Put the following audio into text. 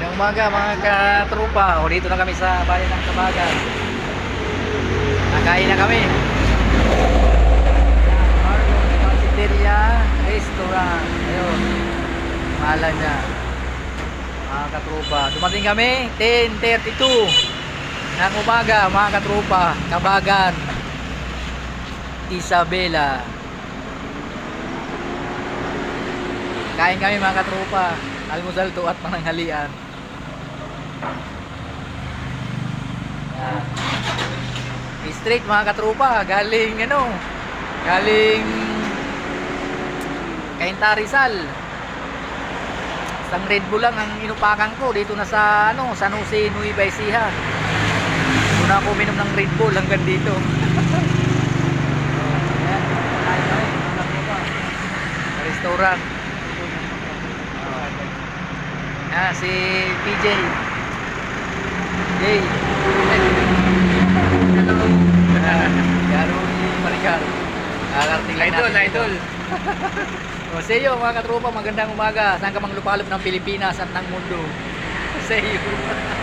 Ngayong umaga mga katropa, o dito na kami sa bayan ng Kabagan. Nakain na kami. Marlon Cafeteria Restaurant. Ayun, mahalan niya. Mga katropa, dumating kami 10:32 ng umaga mga katropa. Kabagan, Isabela. Kain kami mga katropa. Almusal to at pananghalian. Straight mga katropa, galing galing Cainta Rizal. Isang Red Bull lang ang inupakan ko dito na sa San Jose, Nueva Ecija. Doon na ako uminom ng Red Bull hanggang dito. Ayan, kain kami mga katropa. Sa restaurant. Si PJ. Jay. Garo Maricar. Kakarating lang Idol, natin. idol. O, sa iyo mga katropa, magandang umaga. Saan ka mang lupalop ng Pilipinas at ng mundo. Sa iyo.